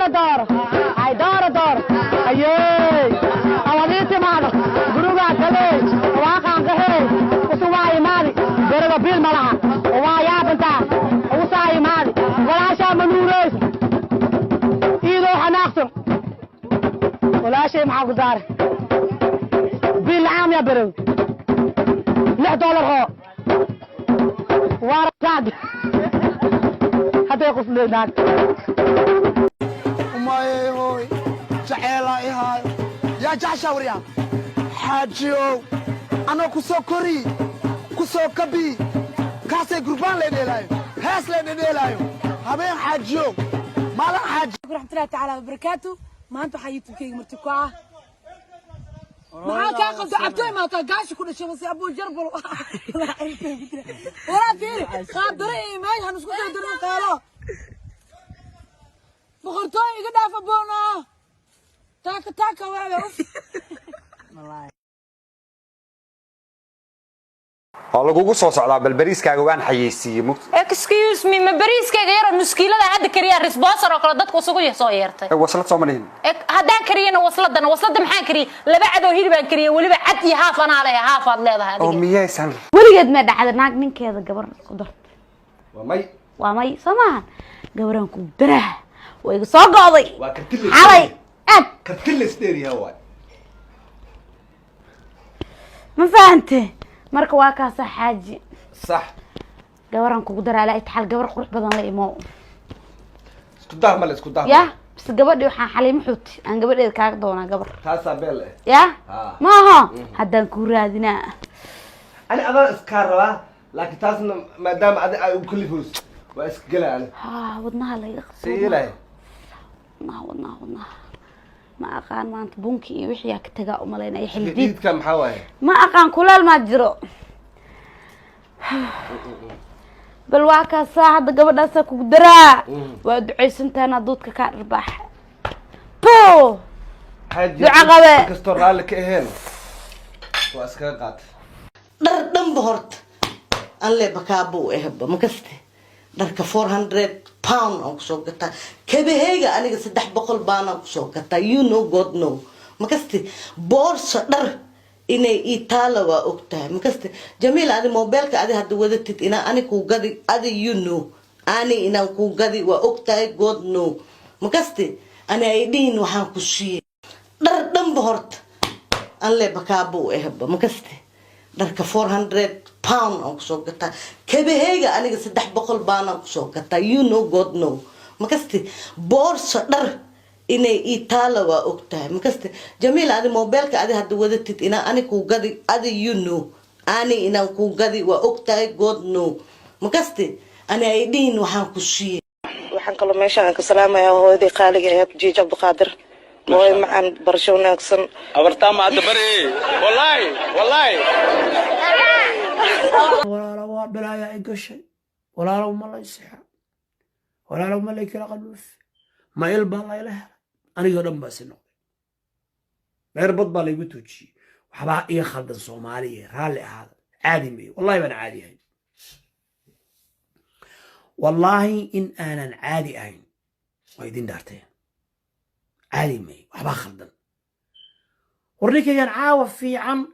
دار ايي اواديتي مالك غروغا كلي واقان قهي وسواي مالي درجه بيل ملها ويا بنتا وصاي مالي ولا شيء منوريس ايدو حناقصن ولا شيء مع قدار بيل عام يا برو $6 هو وارد هذا يقص لنا وماي هوي جعيلاي هاي يا جعشا وريان حاجيو انا كسو كوري كسو كبي كاسي جروبان لديلايو هاس لديلايو هبين حاجيو مالا حاج ورحمة الله تعالى وبركاته ما انتو حييتم كي مرتكوعة معاك اقل دعبتوي ما تلقاش كل شيء بس ابو جربل ولا فيني خاطري ماي هنسكت درين قالوا بخرتوي قد ابونا تاكا واعي والله lagugu soo socdaa bal bariiskaaga waan xayeysiiyay excuse me ma bariiskayga yar muskiilada hadda kariya responsor oo kala dadku isugu soo yeertay waslad soo marin hadaan kariyana waslada maxaan kariyay laba cad oo hilibaan kariyay waliba cad iyo haaf ana leeyahay haaf aad leedahay adiga oo miyaysan waligeed ma dhacda naag ninkeeda gabar ku dartay waa may samahan gabaran ku daraa way soo go'day waa kartile xalay ad kartile steeriya waay ma fahamtay marka waa ka saxaaji صح gabaran kugu daraa la itaal gabar qurux badan la imo isku daa mal isku daa ya bas gabadhi waxaan xaliimo xuti aan gabadheed kaaga doonaa gabar taasa beel ya ma aha haddaan ku raadinaa ani adan iska rabaa laakiin taasna maadaama ay u kalifus waa iska galaan wadnaha la iga siilay wadnaha ma aqaan maanta bunki iyo wixii ka tagaa u maleynay xildiidka maxaa waaye ma aqaan kulaal ma jiro bal waa ka saacada gabadhaas ku daraa waa duceysantaana doodka ka dharbaax to duca qabe kasto raali ka aheen waa iska qaat dhar dhanba horta alle bakaabo ehba ma kaste dharka 400 pound aan kusoo gataa kabaheyga aniga 300 baan kusoo gataa you know god know makaste boorsa dhar inay itaala waa ogtahay makaste jamiil adi mobilka adi hadda wadatid ina ani ku gadi adi you know ani ina ku gadi waa ogtahay god know makaste ani ay dhiin waxaan ku siiyay dhar dhanba horta alle bakaabo ehba makaste dharka 400 pound aan kusoo gataa kabaheyga aniga 300 baan kusoo gataa you know god know makaste boorsa dhar inay itaala waa ogtahay makaste jamiil adi mobilka adi hadda wadatid ina ani ku gadi adi you know ani ina ku gadi waa ogtahay god know makaste ani ay dhiin waxaan ku siiyay waxaan kaloo meeshaan ka salaamayaa hooyadii qaaliga ee Jiij Abdulqaadir mooy macaan barsho wanaagsan abartama hadda bari wallahi ولا لو بلايا إيجاشي ولا لو ما لا يصح ولا لو ما لا يكلا قلوف ما يلبى الله إله أنا يقولون بس إنه غير بطبع اللي بتوجي وحبا إيه خالد الصومالي رالي هذا عادي مي والله من عادي هين والله إن أنا عادي هين ويدين دارتين عادي مي وحبا خالد ورنيك كان عاوف في عن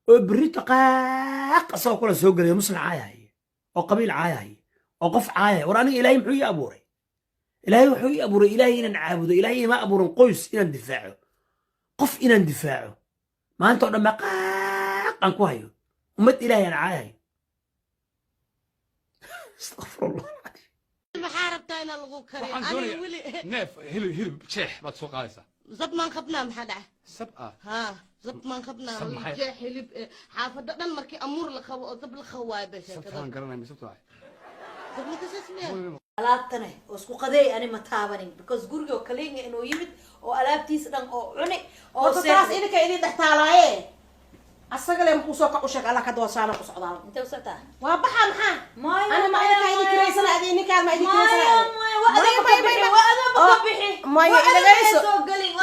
بريت قاق سو كل سو غري مسل عايهي او قبيل عايهي او قف عايهي وراني الهي محو ابوري الهي وحو ابوري الهي ان عابد الهي ما ابور قوس ان دفاعه قف ان دفاعه ما انت دما قاق ان كو امد الهي ان عايهي استغفر الله ما حاربتها انا لو كري انا ولي neef hilib jeex baad soo qaadaysaa زب ما خبنا محدا sab'a ها زب ما خبنا حلب حافظ دن مركي امور لخو زب الخواي بس sabtaan garanay ma sabtaa زب ما كسسمي alaabtane oo isku qaday ani ma taabanin because guriga kaliinga inuu yimid oo alaabtiisa dhan oo cuni oo taas idinka idin dhaxtaalaaye asaga leen ku soo ka u sheeg alla ka doosaana ku socdaan inta u socdaa waa baxa maxaa maayo ana ma idinka idin kireysana adii ninkaad ma idin kireysana maayo idagayso soo galin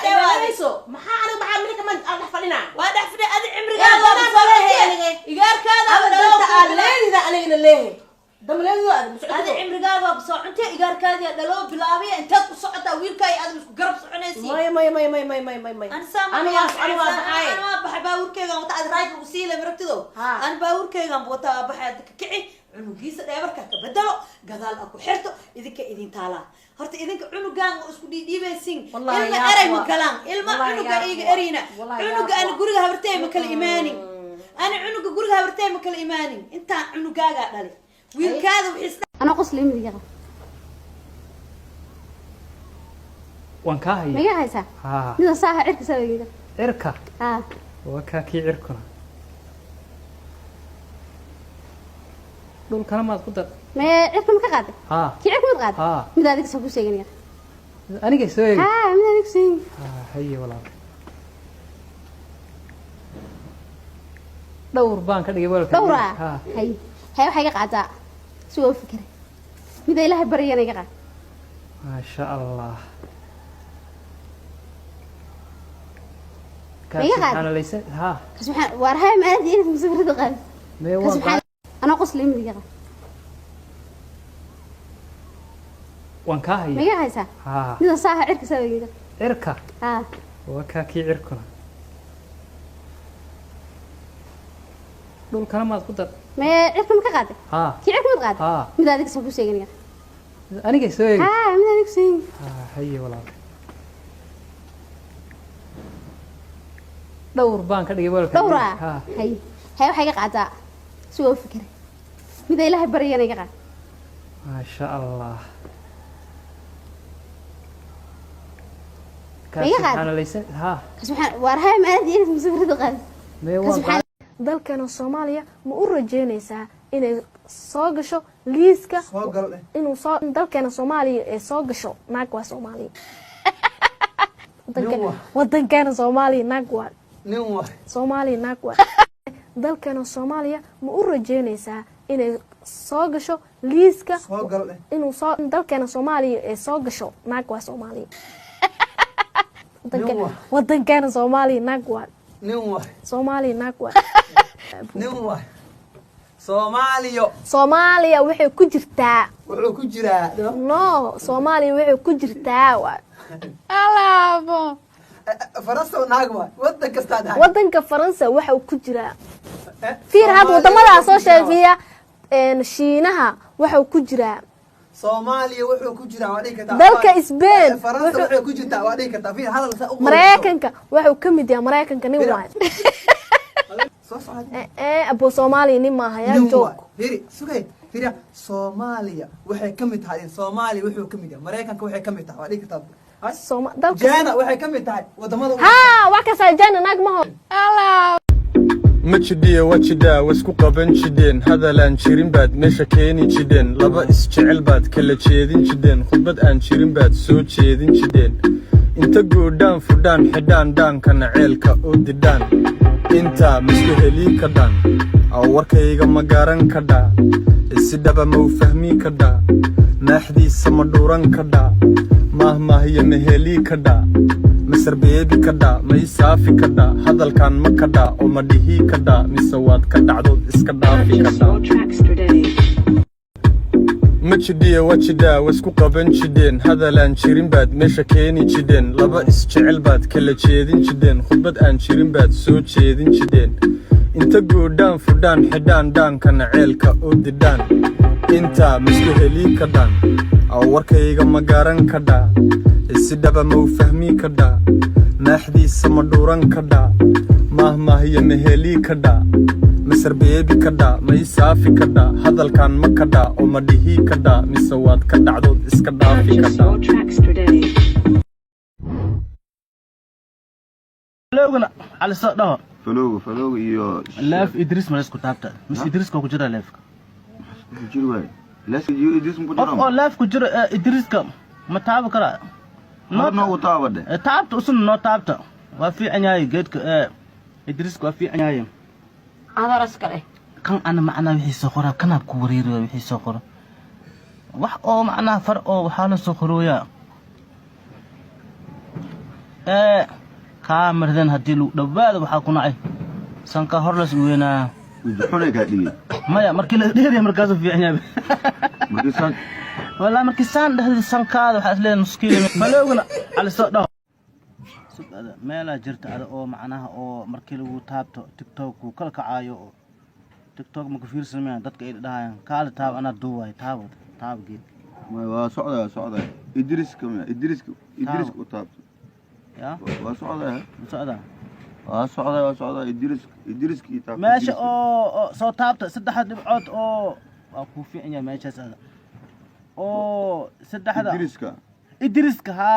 idagayso maxaa aniga maxaa milka man aan dhex fadhina waa dhex fadhi adi cimriga igaarkaada igaarkaada aad leeyda anigana leeyahay دمليدو هذا عمرقاga بصوعنتي إيجاركادي دلو بلابي أنت قصعت ويلكاي هذا مسك قرب صعنيسي ماي أنا بحب باوركيغا وتعد رايك وسيلة مركتدو أنا باوركيغا بوتا بحد كعي عنقيس دايبركا كبدلو قدال أكو حرتو إذن تالا هرت إذن عنقان اسكو ديبيسين إلما أري مكلام إلما عنقا إيجا أرينا عنقا أنا قرقها برتاي مكال إيماني أنا عنقا قرقها برتاي مكال إيماني أنت عنقاga دالي ويلكاada wixii أنا قصلي مديقة وان كاهي ميجا هيسا ها ميدا ساعة عرك سوي كده عركة ها وكاكي عركنا دول كلمات قدر ما عرك ما كقاعدة ها كي عرك ما تقاعدة ها ميدا هذيك سوي شيء أنا جالسوي ها ميدا هذيك شيء هي ولا دور بانك اللي يقول دورة هي وحاجة قاعدة سوى فكرة ميدا إله بريانا يقع ما شاء الله سبحان ليس ها سبحان وارها ما أدري إنك مسافر دقال سبحان أنا قصلي مديقة وان كاهي ميجا هيسا ها ميدا ساعة عرك سوي كده عركة ها وكاكي عركنا دول كلمات قدر ما عرك ما كقاعدة ها كي عرك ما تقاعدة ها ميدا هذيك سوي شيء أنا جالسوي ها ميدا هذيك شيء هي ولا دور بانك اللي يقول دورة هي وحاجة قاعدة سوى فكرة ميدا إله بريانا يقع ما شاء الله سبحان ليس ها سبحان وارها ما أدري إنك مسافر دقال سبحان dalkana Soomaaliya ma u rajeynaysaa inay soo gasho liiska inuu soo dalkana Soomaaliya ee soo gasho naag waa Soomaaliya wadankana Soomaaliya naag waa Soomaaliya naag waa dalkana Soomaaliya ma u rajeynaysaa inay soo gasho liiska inuu soo dalkana Soomaaliya ee soo gasho naag waa Soomaaliya wadankana Soomaaliya naag waa Soomaaliya naag waa Soomaaliya waxay ku jirtaa no Soomaaliya waxay ku jirtaa waa alaabo Faransa naag waa wadan kasta wadanka Faransa waxa uu ku jiraa fiir had wadamada soo sheefiya Shiinaha waxa uu ku jiraa Soomaaliya wuxuu ku jiraa waa dhigata dalka Spain Faransa wuxuu ku jirtaa waa dhigata fiir hadal sa u Mareykanka waxa uu kamid yahay Mareykanka nin waa abo Soomaaliya nin ma haya joog fiir sugay fiir Soomaaliya waxay kamid tahay Soomaaliya wuxuu kamid yahay Mareykanka waxay kamid tahay waa dhigata dalka Jaana waxay kamid tahay wadamada ha waa ka soo Jaana naag ma Allah ma jidhiye wajidhaa wasku qaban jidheen hadalaan jirin baad meesha keeni jidheen laba isjecel baad kala jeedin jidheen khudbad aan jirin baad soo jeedin jidheen inta goodhaan fudhaan xidhaan dhaankana ceelka oo didhaan intaa misku helii ka dhaan aw warkayga ma garan ka dhaa si dhaba ma u fahmi ka dhaa maaxdiisa ma dhuuran ka dhaa maahmaahiya ma helii ka dhaa masar beebi ka dhaa ma isaafi ka dhaa hadalkan ma ka dhaa oo ma dhihii ka dhaa mise waad ka dhacdood iska dhaafi ka dhaa ma jidhiye wajidhaa wasku qaban jidheen hadalaan jirin baad meesha keeni jidheen laba isjecel baad kala jeedin jidheen khudbad aan jirin baad soo jeedin jidheen inta goodhaan fudhaan xidhaan dhaankana ceelka oo didhaan intaa misku helii ka dhaan aw warkayga ma garan ka dhaa si dhaba ma u fahmi ka dhaa maaxdiisa ma dhuuran ka dhaa maahmaahiya ma helii ka dhaa masar beebi ka dhaa ma isaafi ka dhaa hadalkan ma ka dhaa oo ma dhihii ka dhaa mise waad ka dhacdood iska dhaafi ka dhaa falowgana cali soo dhaho falowga iyo laaf Idris ma isku taabta mis Idris ku jira laafka ku jira way laafka iyo Idris mu jira oo laaf ku jira Idriska ma taabo kara no taabade taabta usun no taabta waa fiican yahay geedka Idriska waa fiican yahay adar iskale kan ana macna wixii soo qora kana ku wareeriyo wixii soo qora wax oo macna far oo waxa la soo qorooya kaamirdan hadii lu dhawaad waxa ku nacay sanka hor la weynaa وجحونك هدي maya markii la dheeriyo markaas uu fiican yahay مركزان wala markii saan dhahdii sankaada waxa isleeyahay nus kiilo malowgana ala soo dhaw subada meela jirta ada oo macnaha oo markii lagu taabto tiktok ku kala kacaayo tiktok ma ku fiirsanayaan dadka ay dhahayaan kaala taab ana duway taab geed waa socda idris u taabto ya waa socda idris ki taabto meesha oo soo taabta saddex dhibcood oo waa ku fiican yahay meeshaas ada oo saddexda idriska ha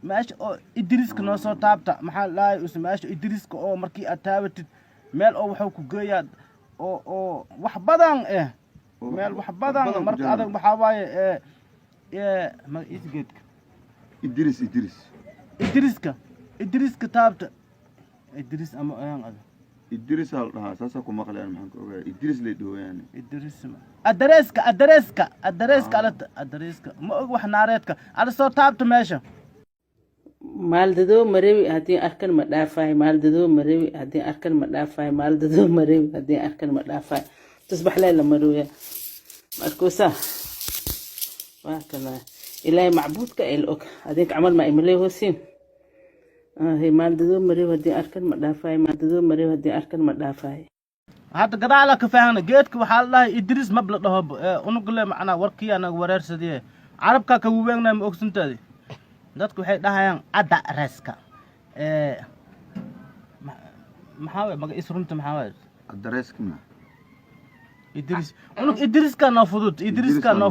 meesha oo idriska noo soo taabta maxaa laay meesha idriska oo markii aad taabatid meel oo wuxuu ku geeyaa oo wax badan meel wax badan marka adag waxa waaye ma isgeedka idriska taabta idris ama ayaan adag idris hal dhaha saasa ku maqlayaan maxaan ku ogaa idris lay dhawayaan idris adreeska ma og wax naareedka ala soo taabta meesha maaldadoo marewi haddii arkan ma dhaafaay maaldadoo marewi haddii arkan ma dhaafaay maaldadoo marewi haddii arkan ma dhaafaay tusbax leela marooya markuusa waa kala ilaahay macbuudka el og adinka camal ma imalay hoosin maaldadoo marewi haddii arkan ma dhaafaay maaldadoo marewi haddii arkan ma dhaafaay hadda gadaala ka faahana geedka waxaa la dhahay idris mabla dhaho unugle macnaa warkii anaga wareersadee carabka ka weegnaa ma ogsantaadi dadku waxay dhahayaan adreeska maxaa way maga isrunta maxaa way adreeska ma idriska noo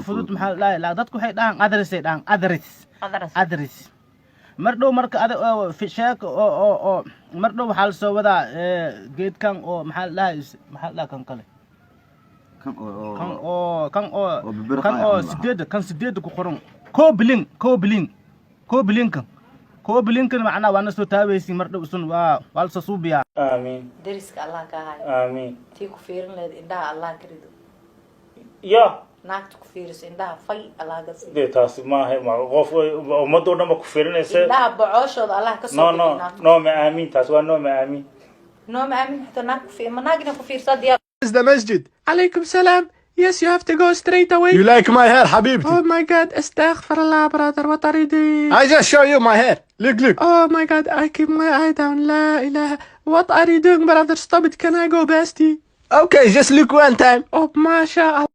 fudud maxaa la dadku waxay dhahaan adres mar dhow marka sheeko oo mar dhow waxaa la soo wadaa geedkan oo maxaa la dhahay kan kale kan oo sideeda ku qoran كوبلينكن معنا وانا سو تابيسي مردو سن waa la soo suubiyaa aamin deriska Allah ka hayo aamin tii ku fiirin leed indhaha Allah karido ya naagta ku fiiris indhaha fay Allah ka sii de taas ma hay ma qof ummadoo dhan ku fiirinaysa indhaha bocooshooda Allah ka soo no ma aamin taas waa no ma aamin xita naag ku fiir ma naagina ku fiirsa diyaar is the masjid alaykum salam. Yes, you have to go straight away. You like my hair, Habibti? Oh my God, astaghfirullah, brother. What are you doing? I just show you my hair. Look. Oh my God, I keep my eye down. La ilaha. What are you doing, brother? Stop it. Can I go, bestie? Okay, just look one time. Oh, mashallah.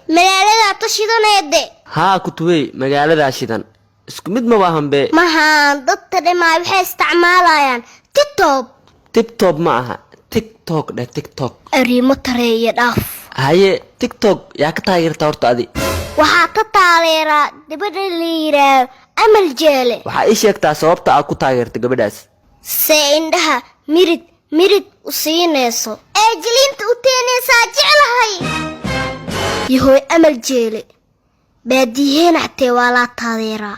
magaalada tashidaneede haa kutubey magaalada shidan isku mid ma wahanbe maxaan dadka dhimaa waxay isticmaalayaan tiktok ma aha tiktok arrimo tareeya dhaaf haye tiktok yaa ka taageerta horta adi waxaa ka taageeraa gabadha la yiraahdo amal jeele waxaa ii sheegtaa sababta aad ku taageerta gabadhaas see indhaha mirid u siinayso ee jilinta u teenaysaa jeclahay yahoy amal jeele baadiyeen xatee waa laa taageeraa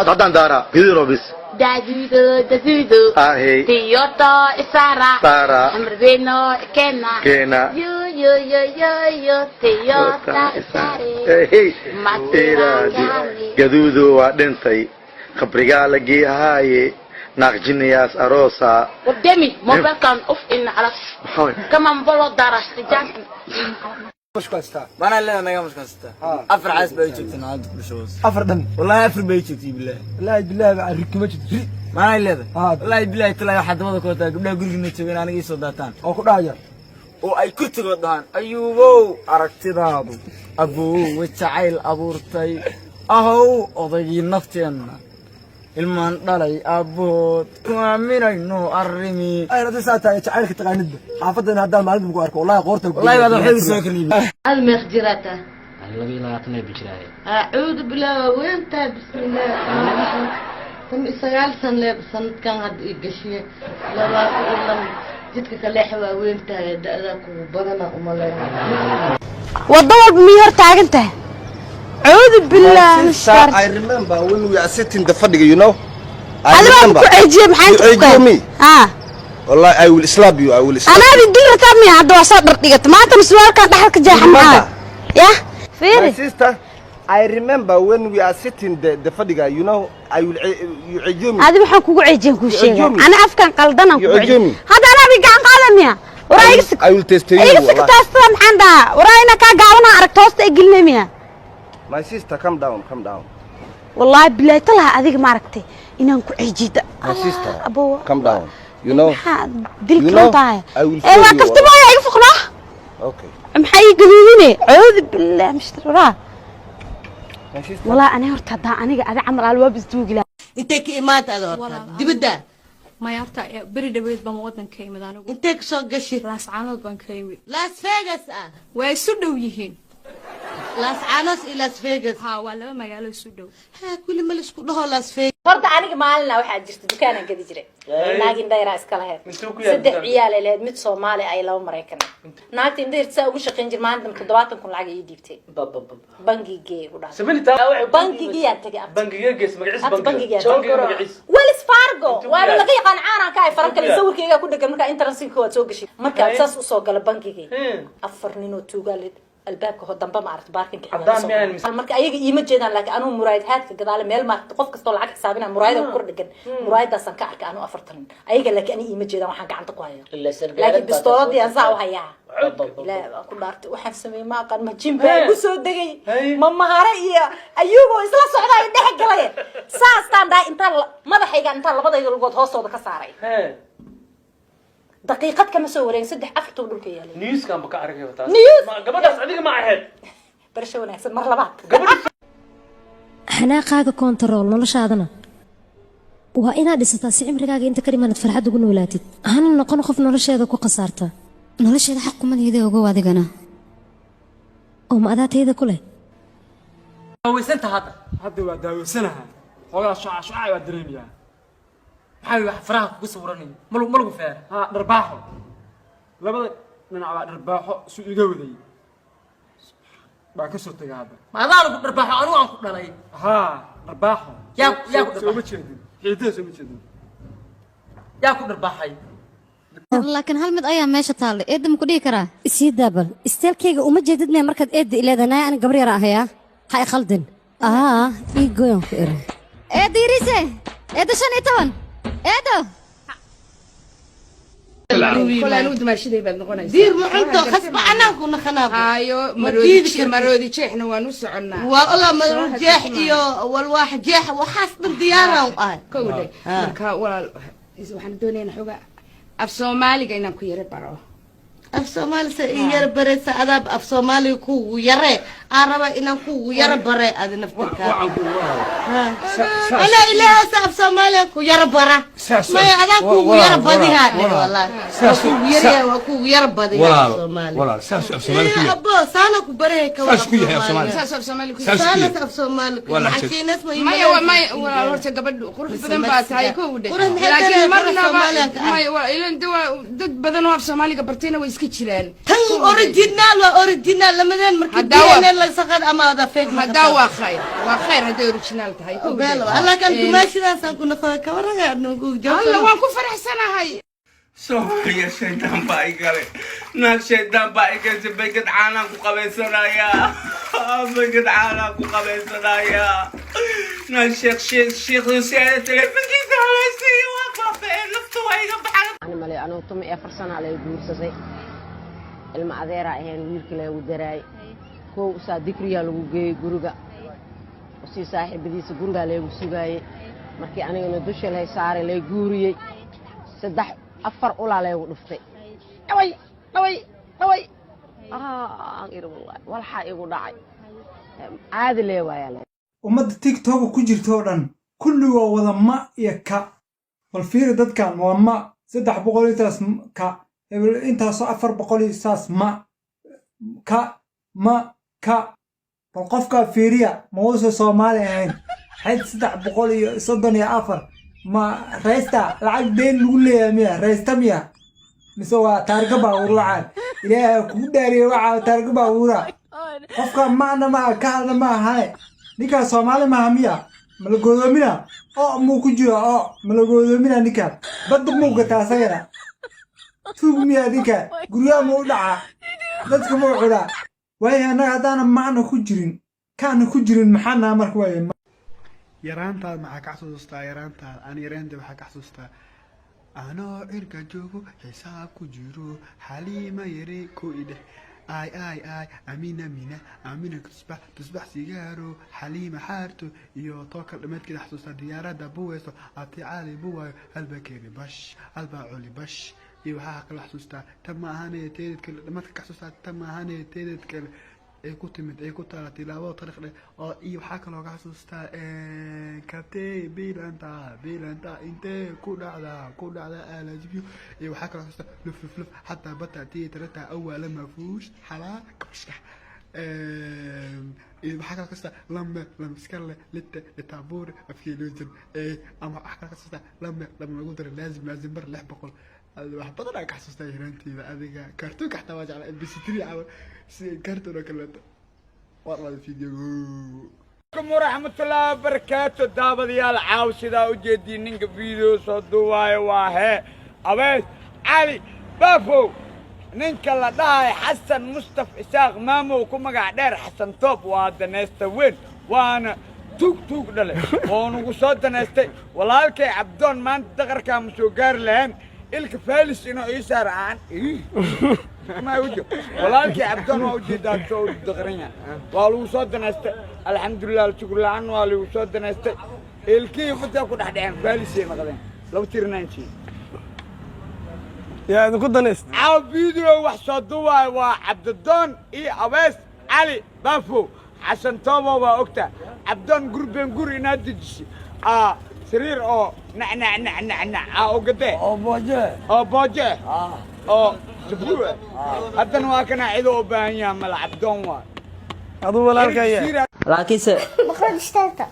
haddaan daaraa gidiro bis dadudo tiyoto isara amrbeno kena yo tiyota isare gaduudo waa dhintay khabrigaa la geehaaye ناقجنياس أروسا قدامي موبايلكان اوف ان على كمان بلو درس تجان مش كاستا ما انا اللي انا مش كاستا افر عايز بيجيك انا عندك بشوز افر دم والله افر بيجيك بالله لا بالله بعرك ما جدري ما انا اللي والله بالله تلا واحد ما كنت قبل غرينا جوين انا يسو داتان او كدايا oo ay ku tigoodaan ayuubow aragtidaadu abuu wajacayl abuurtay ahow odagii nafteena ilmaan dhalay abood ku aaminayno arrimi ay rada saata jacaylka taqaanidba xaafadana hadda maalin ku arko wallahi qoorta wallahi wada xil soo kaliib al mekhjirata laga ilaaqnay bijraay a'uudu billahi wa anta bismillah tam isagaal san leeb sanadkan had i gashiye labaad jidka kale xawaaweyntahay da'da kugu badana uma leeyahay waddo walba miyay hor taagan tahay cuudu billah I remember when we are sitting the fadhiga, you know. adiga ku ceejiye maxaan me. Wallahi I will slap you. I will slap. Ana bidil rakami hadda waa soo dhigtay maanta su'aalka dhaxalka jeexan maxaa ya My sister, I remember when we are sitting the fadhiga, you know. I will you ceejiye me. adiga waxaan kugu ceejin ku sheegay ana afkan qaldanan ku ceejiye hadda ana bigaan qaadamiya I will test you. Iga siktaasta maxaan daa waraayna ka gaabana aragtoosta ay gelinaymiya My sister, calm down. wallahi billahi talaha adiga ma aragtay inaan ku ceejida My sister, calm down. You know, I will show you. كفتبه يا فقنا. Okay. محي قليلني عوذ بالله مشترى. والله أنا هرت هذا أنا عمر على الواب زوج لا. أنت كإيمات هذا دبدا. ما يرتع بريد بيت بموطن كيم ذا نقول. أنت كسر قشي. لاس عناد بن كيم. لاس فيغاس ويسودو يهين. لاس عناس إلى لاس فيغاس. ها ولا ما قالوا يسودو. ها كل ما لسه كلها لاس فيغاس. horta aniga maalina waxaa jirta dukaanaan gadi jiray naagin dayra iska lahayd saddex ciyaal ay leed mid Soomaali ay laba Mareykan naagta indeer saa ugu shaqeyn jir maanta 7,000 lacag ay dhiibtay bangiga ugu dhaxay bangiga yaa tagay bangiga gees magaciis Wells Fargo waa laga yaqaan caana ka ay faranka sawirkayga ku dhagan marka internet-ka waad soo gashay marka saas u soo gala bangiga afar nin oo tuugalid albaabka hor dambe ma aragto baarkinka marka ayaga iima jeedaan laakiin anu muraayad haadka gadaal meel ma qof kasto lacag xisaabina muraayada ku kordhigan muraayadaas aan ka arka anu 40 ayaga laakiin ani iima jeedaan waxaan gacanta ku hayo laakiin bistooladii aan saa u hayaa ilaa ku dhaartay waxaan sameeyay ma aqaan ma jimba ugu soo dagay ma mahare iyo ayugo isla socdaa dhex galay saas taan daa inta madaxayga inta labadayda lugood hoostooda ka saaray دقيقة كم سوورين سدح أفتو دول كيالي نيوز كان بكا عرقي وتاس نيوز قبل أسعدك ما عهد برشونا يحسن مرة بعد xanaaqaaga control noloshaadana waa inaad dhisataa si cimrigaaga inta karimaanad farxad ugu noolaatid hana noqon qof nolosheeda ku qasaarta nolosheeda xaq kuma niyada ogow adigana oo ma adaatayda ku leh daawaysantaa hadda waa daawaysanaa xogaa shucaa waa dareemayaa maxaa wax faraha kugu sawiranay malagu feer ha dharbaaxo labada dhinac waa dharbaaxo su iga waday baa ka soo tagay hadda ma adaan ku dharbaaxo anu aan ku dhalay ha dharbaaxo yaa ku soo ma jeedin xiidada soo ma jeedin yaa ku dharbaaxay laakiin hal mid ayaa meesha taallay eedda ma ku dhihi karaa isii daabal isteelkayga uma jeedidnee markaad eedda ileedanaya ana gabar yara ahayaa ha i khaldin ii goyan ku eri eedda irise eedda 15 eedo كلنا ود ماشي دي بعد نقول دير معده خصب أنا كنا خناب هايو مرودي شيحنا ونوس عنا والله مرود جيح إيو والواحد جيح وحاسب الديارة كودي مركا ولا إذا وحنا دونين حوجا أف سومالي جينا كويرة برا أف سومالي سير برا سأدب أف سومالي كو يرى عربة إن كو يرى برا هذا نفتك أنا إلى أف سومالي كو يرى برا ما أنا كو يرى بدي هذا والله كو يرى بدي ولا ساس أف سومالي كوي أبو سانا كو برا كوا ساس كوي أف سومالي ساس أف سومالي كوي سانا أف سومالي كوي حكي ناس ما ولا ورثة قبل قرف بدن بس هاي كودي لكن مرنا ما إلى دد بدن أف سومالي قبرتينا ويسكتشلان تن أوريجينال لما ذن مركبين اللي سقط أما هذا فيك هذا وخير هذا أوريجينال تهاي الله كان ماشي ناس كنا خاك ورا نقول جو الله وانكو فرح سنة هاي سوريا شيطان بايقالي ناك شيطان بايقالي بيقد عاناك وقبل سنايا بيقد عاناك وقبل سنايا ناك شيخ يسير تلفكي دولسي وقفين لفتوا ايقا بحاجة أنا مالي أنا وطمي أفر سنة على يقول سزي المعذيرة هين ويرك له ودراي كو صديقريا لو جي غروغا وسي صاحب ديس غروغا له وسغاي markii anigana dusha lay saaray lay guuriyay 3-4 ula lay u dhuftay dhaway aan iro wallahi igu dhacay caadi leh waayay umada TikTok ku jirto oo dhan kulli waa wada ma iyo ka wal fiir dadkan waa ma 300 ka intaas 400 saas ma bal qofka fiiriya ma wada Soomaali ahayn حيث 334 ما رئيستا لعق دين لغو ليه ميا رئيستا ميا mise waa taarga baabuur waxaan ilaahay kugu dhaariye waxaa taarga baabuura qofka macna ma ka hadla ma ahae ninkaa soomaali maaha miya ma la goodoomina oo muu ku jira oo ma la goodoomina ninkaan badda muu gataa asagana tuug miya ninkaan guryaha ma u dhacaa dadka ma u cunaa waayo annaga haddaana macna ku jirin kaana ku jirin maxaanaa marka waaye yaraantaad maxaa ka xasuustaa yaraantaad aan yaraanta waxaa ka xasuustaa anoo cirka joogo xisaab ku jiro xaliima yare ko idheh ay amina amina tusbax sigaaro xaliima xaarto iyo tookal dhameedkeeda xasuustaa diyaaradda buweyso ati cali buwayo halba keeni bash halba culi bash iyo waxaa kala xasuustaa tan ma ahanee teedad kale dhamadka ka xasuustaa tan ma ahanee teedad kale ay ku timid ay ku taala tilaabo taariikh leh oo iyo waxaa kaloo ka xasuustaa kabtee bilanta intee ku dhacda alajibyo iyo waxaa kaloo xasuustaa luf xataa bata tiitarata awala mafuush xalaa kabashkax iyo waxaa kaloo xasuustaa lame iskale litabuur afkeeloojan ama waxaa kaloo xasuustaa lame lagu dara laazim bar 600 wax badan aan ka xasuustaa yaraanteeda adiga kaartoonka xataa waa jeclaa mp3 camal si kaartoon oo kaleeto waa la fiidiyay عليكم ورحمة الله وبركاته دابد يا العاوسة وجدي نينك فيديو صدواي واه أبيس علي بافو نينك الله داي حسن مصطفى إساق مامو وكما قاعدير حسن توب وهذا نستوين وانا توك دلي وانا قصاد نستي والله الكي عبدون ما انت دغر كان مسوقار لهم إلك فالس إنه يسار عن ما وجه والله الكي عبدون ما وجه داك سو دغرين والله قصاد نستي الحمد لله شكر الله عنه والله قصاد نستي الكي فتى كل أحد عن فالس مقدين لو تيرنانشي يا إذا كنت نست عاو فيديو وحصدوها وعبد الدون إيه أبيس علي بافو حسن توبة وأكتا عبدون قربين قري نادجي سرير أو نع أو قدي أو بوجه أو سبوع حتى نواكنا عيدو بانيا مال عبدون وا هذا ولا الكيا لكن بخرج اشتريته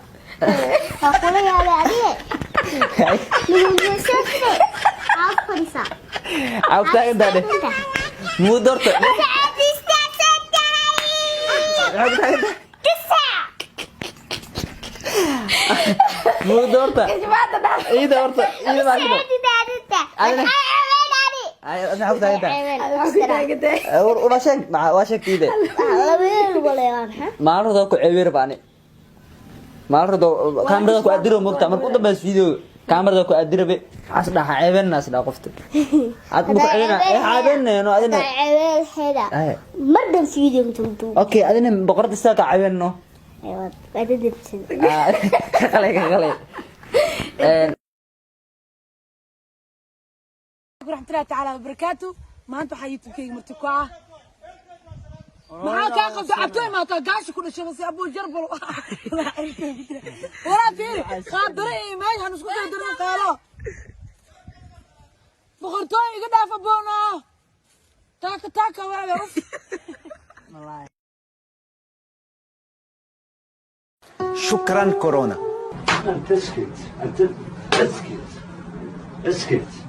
أقول يا علي من جسمه عفريسة عفتا إنت ده مو دورته مو دورته إيه دورته إيه ما كده أنا عفتا إنت واشك مع واشك كده ما أعرف ذاك عبير باني ما أعرف ذاك كاميرا ذاك أديره مقطع مركوب بس فيديو كاميرا ذاك أديره بي أصلا عيبنا الناس لا قفت أتبقى عيبنا إنه أدينا عيبنا هذا مرة فيديو متوتو أوكي أدينا بقرة الساعة عيبنا أيوة أدينا خلي ورحمة الله تعالى وبركاته ما أنتوا حييتوا كي مرتكوعة معاك أخذ عبتوي ما تلقاش كل شيء بس أبو جربل ولا فيه خاطري ما هنسكت يدرون قالوا بخرتوي قد أفبونا تاكا ولا أوف شكرا كورونا اسكت اسكت